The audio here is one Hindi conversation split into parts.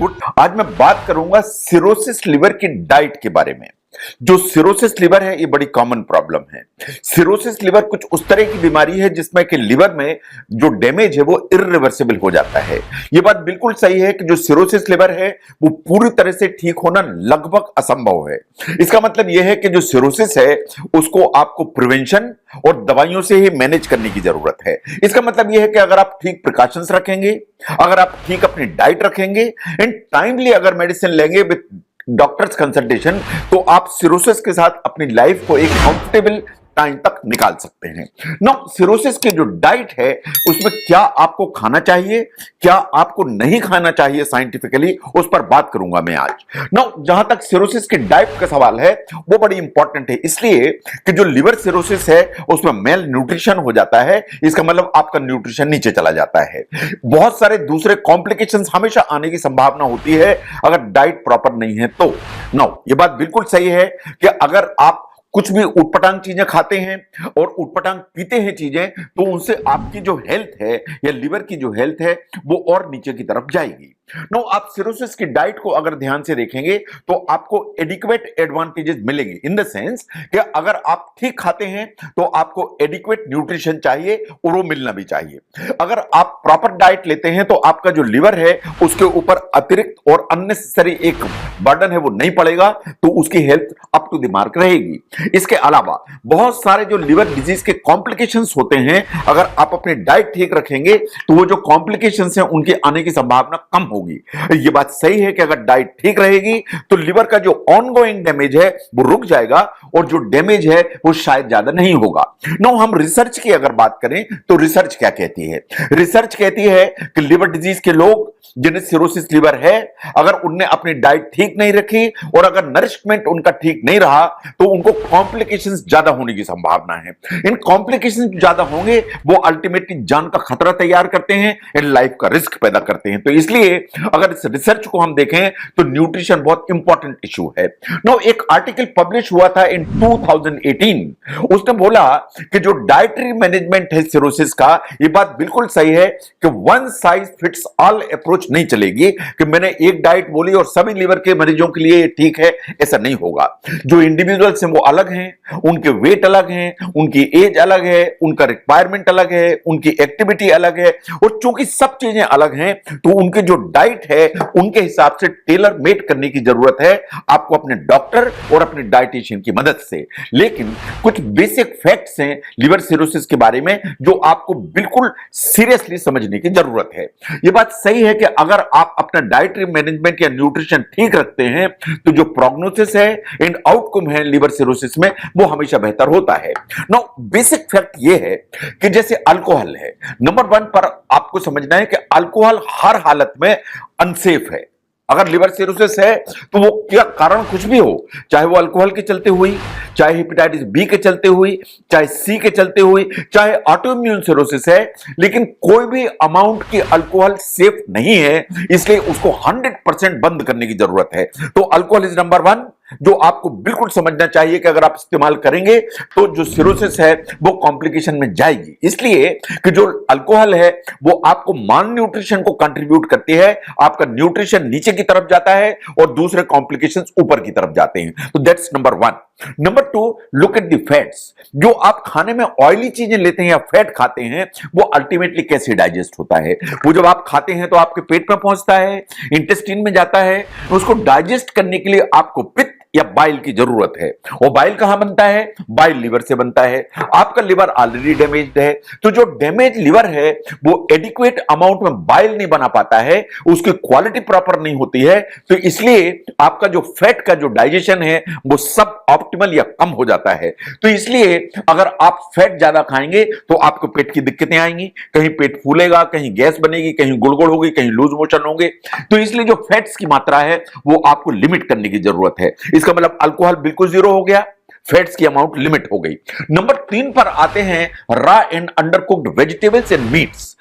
गुड। आज मैं बात करूंगा सिरोसिस लिवर की डाइट के बारे में। जो सिरोसिस लिवर है ये बड़ी कॉमन प्रॉब्लम है। सिरोसिस लिवर कुछ उस तरह की बीमारी है जिसमें कि लिवर में जो डैमेज है वो इर्रिवर्सिबल हो जाता है। ये बात बिल्कुल सही है कि जो सिरोसिस लिवर है वो पूरी तरह से ठीक होना लगभग असंभव है। इसका मतलब यह है कि जो सिरोसिस है उसको आपको प्रिवेंशन और दवाइयों से ही मैनेज करने की जरूरत है। इसका मतलब यह है कि अगर आप ठीक प्रिकॉशंस रखेंगे, अगर आप ठीक अपनी डाइट रखेंगे एंड टाइमली अगर मेडिसिन लेंगे विद डॉक्टर्स कंसल्टेशन, तो आप सिरोसिस के साथ अपनी लाइफ को एक कंफर्टेबल टाइम तक निकाल सकते हैं। नो, सिरोसिस की जो डाइट है उसमें क्या आपको खाना चाहिए, क्या आपको नहीं खाना चाहिए साइंटिफिकली, उस पर बात करूंगा मैं आज। नो, जहां तक सिरोसिस की डाइट का सवाल है वो बड़ी इंपॉर्टेंट है, इसलिए कि जो लिवर सिरोसिस है उसमें मेल न्यूट्रिशन हो जाता है। इसका मतलब आपका न्यूट्रिशन नीचे चला जाता है। बहुत सारे दूसरे कॉम्प्लिकेशंस हमेशा आने की संभावना होती है अगर डाइट प्रॉपर नहीं है तो। नो, ये बात बिल्कुल सही है कि अगर आप कुछ भी उटपटांग चीजें खाते हैं और उटपटांग पीते हैं चीजें, तो उनसे आपकी जो हेल्थ है या लिवर की जो हेल्थ है वो और नीचे की तरफ जाएगी। नो, आप सिरोसिस की डाइट को अगर ध्यान से देखेंगे तो आपको एडिक्वेट एडवांटेजेस मिलेंगे इन द सेंस कि अगर आप ठीक खाते हैं तो आपको एडिक्वेट न्यूट्रिशन चाहिए और वो मिलना भी चाहिए। अगर आप प्रॉपर डाइट लेते हैं तो आपका जो लिवर है उसके ऊपर अतिरिक्त और अननेसेसरी एक बर्डन है वो नहीं पड़ेगा, तो उसकी health up to the mark रहेगी। इसके अलावा बहुत सारे जो लिवर डिजीज के कॉम्प्लिकेशंस होते हैं, अगर आप अपनी डाइट ठीक रखेंगे तो वो जो कॉम्प्लिकेशंस हैं उनके आने की संभावना कम होगी। ये बात सही है कि अगर डाइट ठीक रहेगी तो लिवर का जो ऑनगोइंग डैमेज है वो रुक जाएगा और जो डैमेज है वो शायद ज्यादा नहीं होगा। नो, हम रिसर्च की अगर बात करें तो रिसर्च क्या कहती है? रिसर्च कहती है कि लिवर डिजीज के लोग जिन्हें सिरोसिस लिवर है, अगर उनने अपनी डाइट ठीक नहीं रखी और अगर नरिशमेंट उनका ठीक नहीं रहा तो उनको कॉम्प्लिकेशंस ज्यादा होने की संभावना है। इन कॉम्प्लिकेशंस ज्यादा होंगे वो अल्टीमेटली जान का खतरा तैयार करते हैं एंड लाइफ का रिस्क पैदा करते हैं। तो इसलिए अगर इस रिसर्च को हम देखें तो न्यूट्रिशन बहुत इंपॉर्टेंट इशू है। नो, एक आर्टिकल पब्लिश हुआ था इन 2018, उसने बोला कि जो डाइटरी मैनेजमेंट है सिरोसिस का, ये बात बिल्कुल सही है कि one size fits all approach नहीं चलेगी कि मैंने एक डाइट बोली और सभी लिवर के मरीजों के लिए ठीक है, ऐसा नहीं होगा। जो इंडिविजुअल्स हैं वो अलग हैं, उनके वेट अलग हैं, उनकी एज अलग है, उनका रिक्वायरमेंट अलग है, उनकी एक्टिविटी अलग है और चूंकि सब चीजें अलग हैं तो उनके जो डाइट है उनके हिसाब से टेलर मेड करने की जरूरत है आपको अपने डॉक्टर और अपने डाइटिशियन की मदद से। लेकिन कुछ बेसिक फैक्ट्स हैं लिवर सिरोसिस के बारे में जो आपको बिल्कुल सीरियसली समझने की जरूरत है। यह बात सही है कि अगर आप अपना डाइटरी मैनेजमेंट या न्यूट्रिशन ठीक रखते हैं तो जो प्रोग्नोसिस है एंड आउटकम है लिवर सिरोसिस में वो हमेशा बेहतर होता है। नो, बेसिक फैक्ट ये है कि जैसे अल्कोहल है, नंबर 1 पर आपको समझना है कि अल्कोहल हर हालत में अनसेफ है। अगर लिवर सिरोसिस है तो वो क्या कारण कुछ भी हो, चाहे वो अल्कोहल के चलते हुई, चाहे हेपेटाइटिस बी के चलते हुई, चाहे सी के चलते हुई, चाहे ऑटो इम्यून सिरोसिस है, लेकिन कोई भी अमाउंट की अल्कोहल सेफ नहीं है, इसलिए उसको 100% बंद करने की जरूरत है। तो अल्कोहल इज नंबर 1 जो आपको बिल्कुल समझना चाहिए कि अगर आप इस्तेमाल करेंगे तो जो सिरोसिस है वो कॉम्प्लिकेशन में जाएगी। इसलिए कि जो अल्कोहल है वो आपको माल न्यूट्रिशन को कंट्रीब्यूट करती है, आपका न्यूट्रिशन नीचे की तरफ जाता है और दूसरे कॉम्प्लिकेशंस ऊपर की तरफ जाते हैं। तो that's number 1। Number 2, look at the fats. जो आप खाने में ऑयली चीजें लेते हैं या फैट खाते हैं वो अल्टीमेटली कैसे डाइजेस्ट होता है? वो जब आप खाते हैं तो आपके पेट में पहुंचता है, इंटेस्टाइन में जाता है, उसको डाइजेस्ट करने के लिए आपको पित्त या बाइल की जरूरत है। और बाइल कहां बनता है? बाइल लिवर से बनता है। आपका लिवर ऑलरेडी डैमेज्ड है, तो जो डैमेज लिवर है वो एडिक्वेट अमाउंट में बाइल नहीं बना पाता है, उसकी क्वालिटी प्रॉपर नहीं होती है, तो इसलिए आपका जो फैट का जो डाइजेशन है वो सब ऑप्टिमल या कम हो जाता है। तो इसलिए अगर आप फैट ज्यादा खाएंगे तो आपको पेट की दिक्कतें आएंगी, कहीं पेट फूलेगा, कहीं गैस बनेगी, कहीं गुड़गुड़ होगी, कहीं लूज मोशन होंगे। तो इसलिए जो फैट्स की मात्रा है वो आपको लिमिट करने की जरूरत है। इसका मतलब अल्कोहल बिल्कुल 0 हो गया, फैट्स की अमाउंट लिमिट हो गई। नंबर 3 पर आते हैं raw and undercooked vegetables and meats.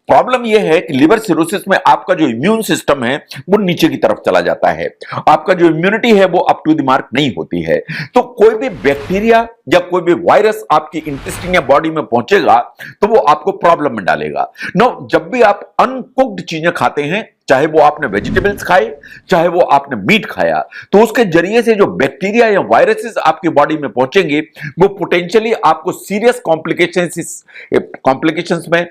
Problem यह है कि लिवर सिरोसिस में आपका जो इम्यून सिस्टम है वो नीचे की तरफ चला जाता है, आपका जो इम्यूनिटी है वो अप टू द मार्क नहीं होती है। तो कोई भी बैक्टीरिया या कोई भी वायरस आपकी इंटेस्टाइन या बॉडी में पहुंचेगा तो वो आपको प्रॉब्लम में डालेगा। नो, जब भी आप अनकुक्ड चीजें खाते हैं चाहे वो आपने वेजिटेबल्स खाए, चाहे वो आपने मीट खाया, तो उसके जरिए से जो बैक्टीरिया या वायरसेस आपकी बॉडी में पहुंचेंगे वो पोटेंशियली आपको सीरियस कॉम्प्लिकेशंस में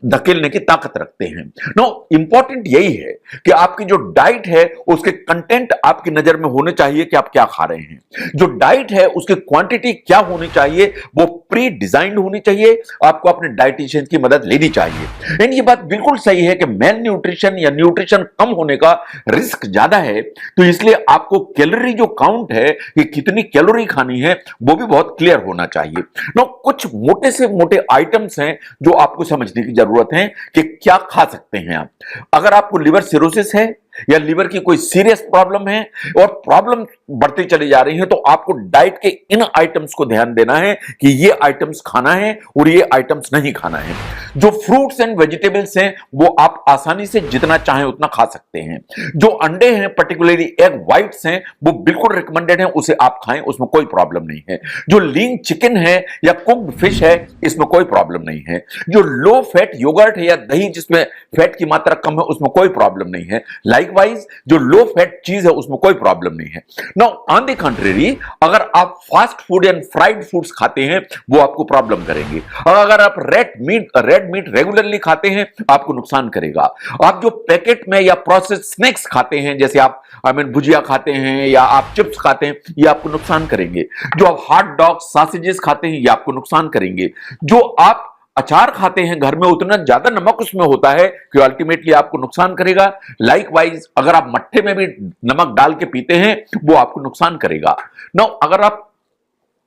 धकेलने की ताकत रखते हैं। नो, इंपॉर्टेंट यही है कि आपकी जो डाइट है उसके कंटेंट आपकी नजर में होने चाहिए कि आप क्या खा रहे हैं। जो डाइट है उसकी क्वांटिटी क्या होनी चाहिए, वो प्री डिजाइंड होनी चाहिए। आपको अपने डाइटिशियन की मदद लेनी चाहिए। एंड ये बात बिल्कुल सही है कि मेल न्यूट्रिशन या न्यूट्रिशन कम होने का रिस्क ज्यादा है, तो इसलिए आपको कैलोरी जो काउंट है कि कितनी कैलोरी खानी है वो भी बहुत क्लियर होना चाहिए। नो, कुछ मोटे से मोटे आइटम्स हैं जो आपको समझने की जरूरत है कि क्या खा सकते हैं आप। अगर आपको लिवर सिरोसिस है या लिवर की कोई सीरियस प्रॉब्लम है और प्रॉब्लम बढ़ती चली जा रही है, तो आपको डाइट के इन आइटम्स को ध्यान देना है कि ये आइटम्स खाना है और ये आइटम्स नहीं खाना है। जो फ्रूट्स एंड वेजिटेबल्स हैं वो आप आसानी से जितना चाहें उतना खा सकते हैं। जो अंडे हैं, पर्टिकुलरली एग व्हाइट्स हैं, वो बिल्कुल रिकमेंडेड है, उसे आप खाएं, उसमें कोई प्रॉब्लम नहीं है। जो लीन चिकन है या कुक्ड फिश है, इसमें कोई प्रॉब्लम नहीं है। जो लो फैट योगर्ट है या दही जिसमें फैट की मात्रा कम है, उसमें कोई प्रॉब्लम नहीं है। लाइकवाइज जो लो फैट चीज है उसमें कोई प्रॉब्लम नहीं है। नाउ ऑन द कंट्री, अगर आप fast food and fried foods खाते हैं वो आपको प्रॉब्लम करेंगे, और अगर आप रेड मीट रेगुलरली खाते हैं आपको नुकसान करेगा। आप जो पैकेट में या प्रोसेस्ड स्नैक्स खाते हैं, जैसे आप भुजिया खाते हैं या आप चिप्स खाते हैं, ये आपको नुकसान करेंगे। जो आप हॉट डॉग सॉसेजेस खाते हैं ये आपको नुकसान करेंगे। जो आप अचार खाते हैं घर में, उतना ज्यादा नमक उसमें होता है कि अल्टीमेटली आपको नुकसान करेगा। लाइकवाइज अगर आप मट्ठे में भी नमक डाल के पीते हैं वो आपको नुकसान करेगा। नाउ, अगर आप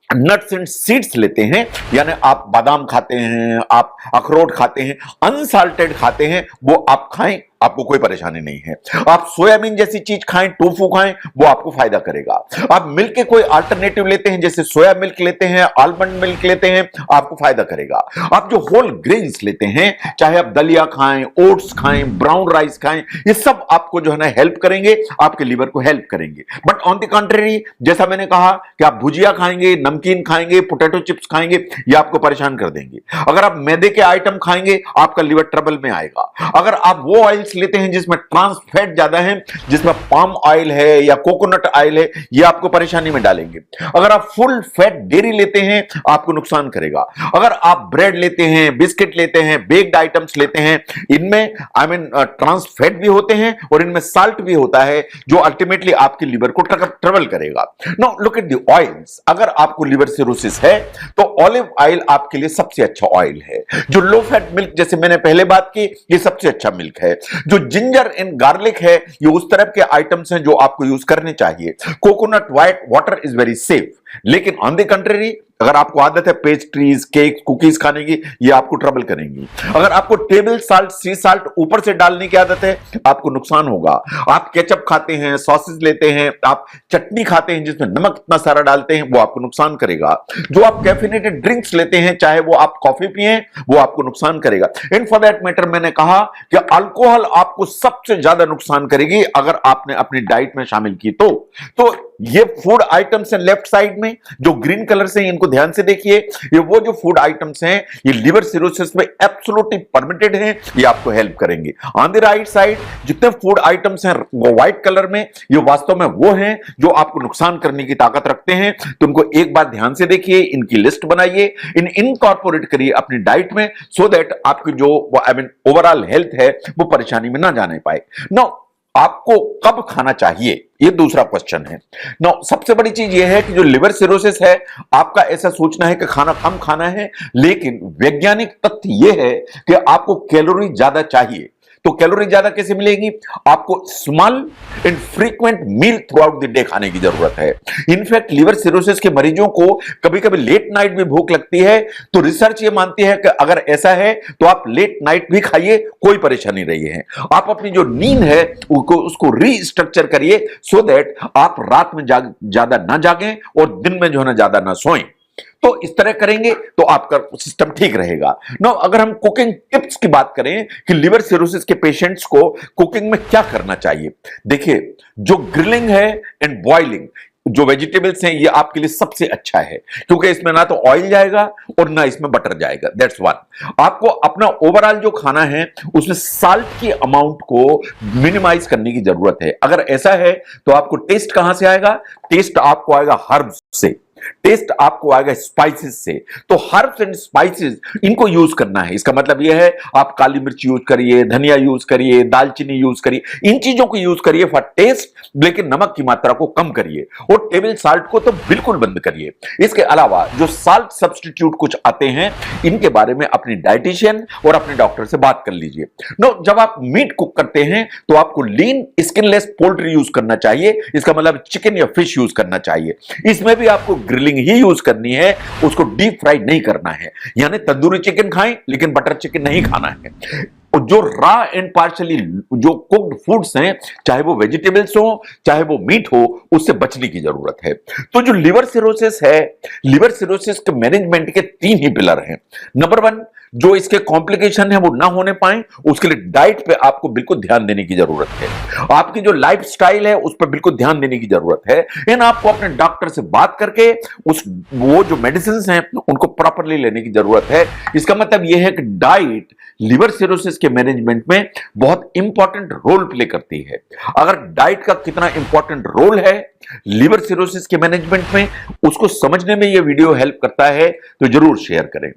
नट्स एंड सीड्स लेते हैं, यानी आप बादाम खाते हैं, आप अखरोट खाते हैं, अनसाल्टेड खाते हैं, वो आप खाएं, आपको कोई परेशानी नहीं है। आप सोयाबीन जैसी चीज खाएं, टोफू खाएं, वो आपको फायदा करेगा। आप मिल्क के कोई अल्टरनेटिव लेते हैं, जैसे सोया मिल्क लेते हैं, आलमंड मिल्क लेते हैं, आपको फायदा करेगा। आप जो होल ग्रेन्स लेते हैं, चाहे आप दलिया खाएं, ओट्स खाएं, ब्राउन राइस खाएं, ये सब आपको जो है ना हेल्प करेंगे, आपके लिवर को हेल्प करेंगे। बट ऑन द कंट्री, जैसा मैंने कहा कि आप भुजिया खाएंगे, नमकीन खाएंगे, पोटैटो चिप्स खाएंगे, ये आपको परेशान कर देंगे। अगर आप मैदे के आइटम खाएंगे आपका लिवर ट्रबल में आएगा। अगर आप वो ऑयल लेते हैं जिसमें ट्रांस फैट ज्यादा है, जिसमें पाम ऑयल है या कोकोनट ऑयल है, ये आपको परेशानी में डालेंगे। अगर आप फुल फैट डेयरी लेते हैं आपको नुकसान करेगा। अगर आप ब्रेड लेते हैं, बिस्किट लेते हैं, बेक्ड आइटम्स लेते हैं, इनमें ट्रांस फैट भी होते हैं और इनमें साल्ट भी होता है, जो अल्टीमेटली आपके लिवर को ट्रबल करेगा। Now look at the oils. अगर आपको लिवर सिरोसिस है तो ऑलिव ऑयल आपके लिए सबसे अच्छा ऑयल है। जो लो फैट मिल्क, जैसे मैंने पहले बात की, ये सबसे अच्छा मिल्क है। जो जिंजर एंड गार्लिक है, ये उस तरह के आइटम्स हैं जो आपको यूज करने चाहिए। Coconut water is very safe. लेकिन ऑन द कंट्री, अगर आपको आदत है पेस्ट्रीज, केक, कुकीज खाने की, ये आपको ट्रबल करेंगी। अगर आपको टेबल साल्ट, सी साल्ट ऊपर से डालने की आदत है, आपको नुकसान होगा। आप केचप खाते हैं, सॉसेज लेते हैं, आप चटनी खाते हैं जिसमें नमक इतना सारा डालते हैं, वो आपको नुकसान करेगा। जो आप कैफिनेटेड ड्रिंक्स लेते हैं, चाहे वो आप कॉफी पिए, वो आपको नुकसान करेगा। इन फॉर दैट मैटर, मैंने कहा कि अल्कोहल आपको सबसे ज्यादा नुकसान करेगी अगर आपने अपनी डाइट में शामिल की तो ये फूड आइटम्स हैं लेफ्ट साइड में जो ग्रीन कलर से, इनको ध्यान से देखिए। ये वो जो फूड आइटम्स हैं, ये लिवर सिरोसिस में एब्सोल्युटली परमिटेड हैं, ये आपको हेल्प करेंगे। ऑन द राइट साइड जितने फूड आइटम्स हैं वो व्हाइट कलर में, ये वास्तव में वो हैं जो आपको नुकसान करने की ताकत रखते हैं। तो उनको एक बार ध्यान से देखिए, इनकी लिस्ट बनाइए, इनकॉर्पोरेट करिए अपनी डाइट में, सो दैट आपकी जो ओवरऑल हेल्थ है वो परेशानी में ना जाने पाए। नाउ, आपको कब खाना चाहिए, ये दूसरा क्वेश्चन है। नाउ, सबसे बड़ी चीज ये है कि जो लिवर सिरोसिस है, आपका ऐसा सोचना है कि खाना कम खाना है, लेकिन वैज्ञानिक तथ्य ये है कि आपको कैलोरी ज्यादा चाहिए। तो कैलोरी ज्यादा कैसे मिलेगी? आपको small and frequent meal throughout the day खाने की जरूरत है। इनफैक्ट लिवर सिरोसिस के मरीजों को कभी कभी लेट नाइट भी भूख लगती है, तो रिसर्च ये मानती है कि अगर ऐसा है तो आप लेट नाइट भी खाइए, कोई परेशानी नहीं है। आप अपनी जो नींद है उसको रीस्ट्रक्चर करिए, सो दैट आप रात में ज्यादा ना जागें और दिन में जो है ना ज्यादा ना सोएं। तो इस तरह करेंगे तो आपका सिस्टम ठीक रहेगा। नो, अगर हम कुकिंग टिप्स की बात करें कि लिवर सिरोसिस के पेशेंट्स को कुकिंग में क्या करना चाहिए, देखिए, जो ग्रिलिंग है एंड बॉइलिंग, जो वेजिटेबल्स हैं ये आपके लिए सबसे अच्छा है, क्योंकि इसमें ना तो ऑयल जाएगा और ना इसमें बटर जाएगा। That's one. आपको अपना ओवरऑल जो खाना है उसमें साल्ट की अमाउंट को मिनिमाइज करने की जरूरत है। अगर ऐसा है तो आपको टेस्ट कहां से आएगा? टेस्ट आपको आएगा हर्ब्स से, टेस्ट आपको आएगा स्पाइसेस से। तो हर्ब्स एंड स्पाइसेस इनको यूज करना है। इसका मतलब यह है आप काली मिर्च यूज करिए, धनिया यूज करिए, दालचीनी यूज करिए, इन चीजों को यूज करिए फॉर टेस्ट, लेकिन नमक की मात्रा को कम करिए और टेबल साल्ट को तो बिल्कुल बंद करिए। इसके अलावा जो साल्ट सब्स्टिट्यूट कुछ आते हैं इनके बारे में अपनी डाइटिशियन और अपने डॉक्टर से बात कर लीजिए। नो, जब आप मीट कुक करते हैं तो आपको लीन स्किनलेस पोल्ट्री यूज करना चाहिए। इसका मतलब चिकन या फिश यूज करना चाहिए। इसमें भी आपको ग्रिलिंग ही यूज करनी है, उसको डीप फ्राई नहीं करना है। यानी तंदूरी चिकन खाएं लेकिन बटर चिकन नहीं खाना है। और जो रॉ एंड पार्शियली जो कुक्ड फूड्स हैं, चाहे वो वेजिटेबल्स हो चाहे वो मीट हो, उससे बचने की जरूरत है। तो जो लिवर सिरोसिस है, लिवर सिरोसिस के मैनेजमेंट के 3 ही पिलर हैं। नंबर 1, जो इसके कॉम्प्लिकेशन है वो ना होने पाए उसके लिए डाइट पे आपको बिल्कुल ध्यान देने की जरूरत है। आपकी जो लाइफ स्टाइल है उस पर बिल्कुल ध्यान देने की जरूरत है। एंड आपको अपने डॉक्टर से बात करके वो जो मेडिसिन हैं उनको प्रॉपरली लेने की जरूरत है। इसका मतलब यह है कि डाइट लिवर सिरोसिस के मैनेजमेंट में बहुत इंपॉर्टेंट रोल प्ले करती है। अगर डाइट का कितना इंपॉर्टेंट रोल है लिवर सिरोसिस के मैनेजमेंट में, उसको समझने में यह वीडियो हेल्प करता है तो जरूर शेयर करें।